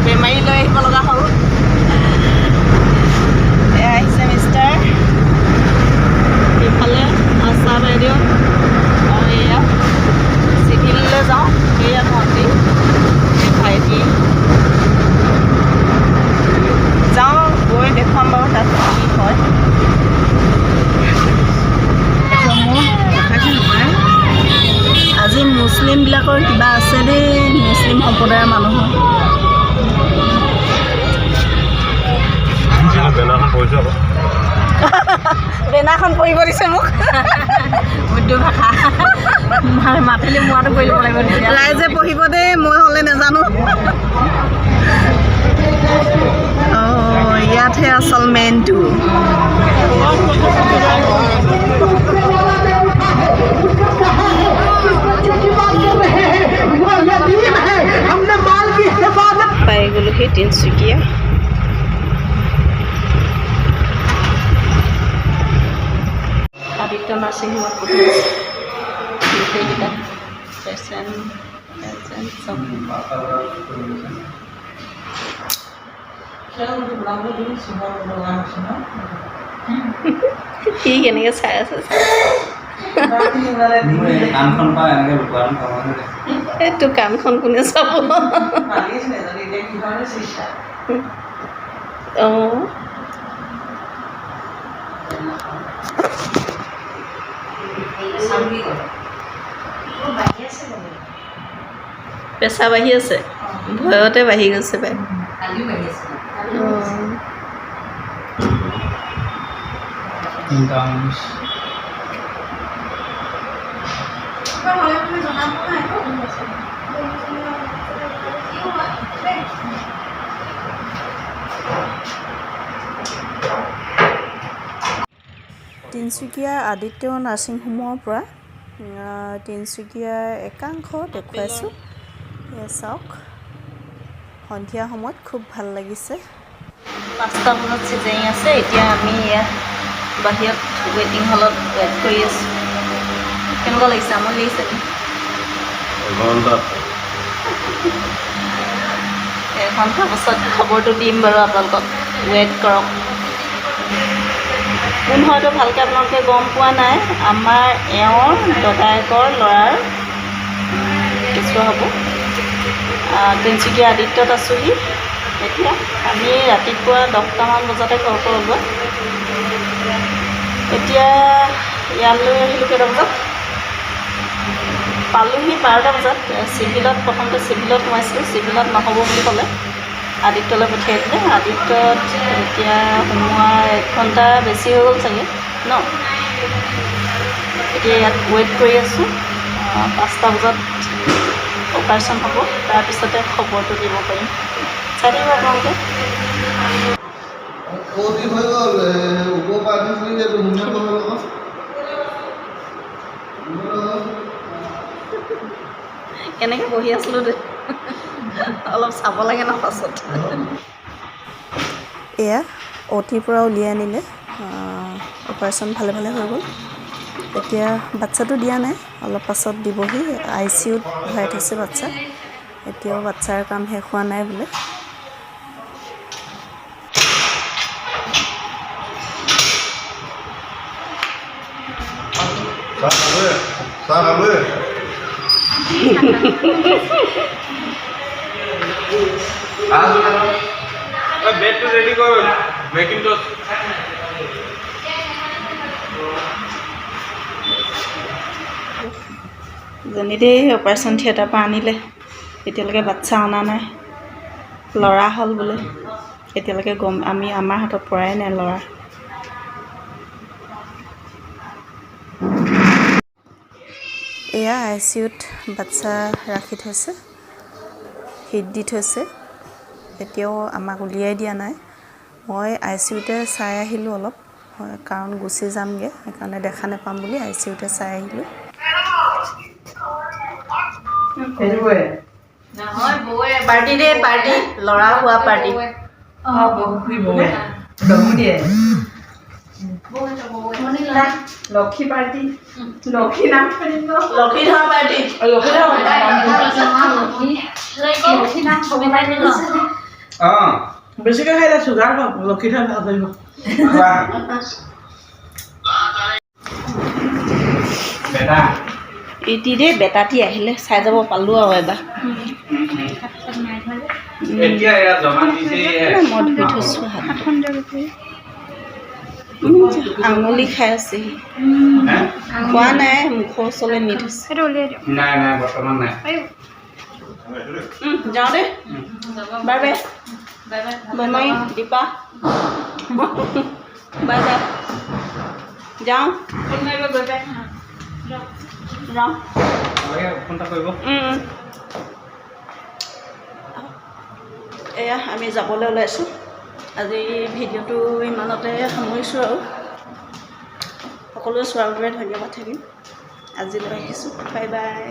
বেমাৰী লৈ আহিব লগা হ'ল এয়া আহিছে মিষ্টাৰ ইফালে আশা বাইদেউ আৰু এয়া চিভিললৈ যাওঁ এয়া ভণ্টি ভাইটি যাওঁ গৈ দেখুৱাম বাৰু তাত কি হয় আজি মুছলিমবিলাকৰ কিবা আছে দেই মুছলিম সম্প্ৰদায়ৰ মানুহৰ বেনাখন পৰিব দিছে মোক উৰ্দু ভাষা মাতিলে মোৱাটো কৰি ল'ব লাগিব ৰাইজে পঢ়িব দেই মই হ'লে নাজানো অঁ ইয়াতহে আচল মেইনটো পাই গ'লো সেই তিনিচুকীয়া আদিত্য নাৰ্ছিং হোমত পঢ়ি আছে গোটেইকেইটা পেচেণ্ট চব সি কেনেকৈ চাই আছে এইটো কাণখন কোনে চাব অঁ পেচা বাঢ়ি আছে ভয়তে বাঢ়ি গৈছে পাই তিনিচুকীয়া আদিত্য নাৰ্ছিং হোমৰ পৰা তিনিচুকীয়াৰ একাংশ দেখুৱাইছোঁ এয়া চাওক সন্ধিয়া সময়ত খুব ভাল লাগিছে 5টা বজাত চিজাৰিং আছে এতিয়া আমি ইয়াত বাহিৰত ৱেইটিং হলত ৱেইট কৰি আছোঁ কেনেকুৱা লাগিছে আমনি লাগিছে এঘণ্টাৰ পাছত খবৰটো দিম বাৰু আপোনালোকক ৱেইট কৰক কোন হয়তো ভালকৈ আপোনালোকে গম পোৱা নাই আমাৰ এওঁৰ দদায়েকৰ ল'ৰাৰ কেঁচুৱা হ'ব তিনিচুকীয়া আদিত্যত আছোঁহি এতিয়া আমি ৰাতিপুৱা 10টামান বজাতে ঘৰৰ পৰা ওলোৱা এতিয়া ইয়ালৈ আহিলোঁ কেইটা বজাত পালোঁহি 12টা বজাত চিভিলত প্ৰথমতে চিভিলত সোমাইছিলোঁ চিভিলত নহ'ব বুলি ক'লে আদিত্যলৈ পঠিয়াই দিলে আদিত্যত এতিয়া সোমোৱা 1 ঘণ্টা বেছি হৈ গ'ল চাগে ন এতিয়া ইয়াত ৱেইট কৰি আছোঁ 5টা বজাত অপাৰেশ্যন হ'ব তাৰপিছতে খবৰটো দিব পাৰিম চাই দিব আপোনালোকে কেনেকৈ বহি আছিলোঁ দে অলপ চাব লাগে ন পাছত এয়া অ'টিৰ পৰা উলিয়াই আনিলে অপাৰেশ্যন ভালে ভালে হৈ গ'ল এতিয়া বাচ্ছাটো দিয়া নাই অলপ পাছত দিবহি ICUত ভৰাই থৈছে বাচ্ছা এতিয়াও বাচ্ছাৰ কাম শেষ হোৱা নাই বোলে বেডটো ৰেডি কৰ মেকিনটোছ জনীতেই অপাৰেশ্যন থিয়েটাৰৰ পৰা আনিলে এতিয়ালৈকে বাচ্চা অনা নাই ল'ৰা হ'ল বোলে এতিয়ালৈকে গম আমি আমাৰ হাতত পৰাই নাই ল'ৰা এয়া ICUত বাচ্চা ৰাখি থৈছে হিট দি থৈছে এতিয়াও আমাক উলিয়াই দিয়া নাই মই ICUতে চাই আহিলোঁ অলপ কাৰণ গুচি যামগৈ সেইকাৰণে দেখা নাপাম বুলি ICUতে চাই আহিলোঁ নহয় বৌৱে পাৰ্টি দে পাৰ্টি ল'ৰা হোৱা পাৰ্টি লক্ষী পাৰ্টি লক্ষী নাম লক্ষী ধৰা পাৰ্টি লক্ষী বেছিকৈ খাইলে চুগাৰ হওক লক্ষী থৈ ভাল কৰিব বেটা এটি দেই বেটাটি আহিলে চাই যাব পালোঁ আৰু এবাৰ এতিয়া এয়া জমা দিছে মই ধুই থৈছোঁ হাত আঙুলি খাই আছে খোৱা নাই মুখৰ ওচৰলৈ নি থৈছে নাই নাই বৰ্তমান নাই যাওঁ দেই bye bye bye bye Dipa bye bye যাওঁ যাওঁ ফোন এটা কৰিব এয়া আমি যাবলৈ ওলাইছোঁ আজি ভিডিঅ'টো ইমানতে সামৰিছোঁ আৰু সকলোৱে চোৱাৰ বাবে ধন্যবাদ থাকিম আজিলৈ ৰাখিছোঁ বাই বাই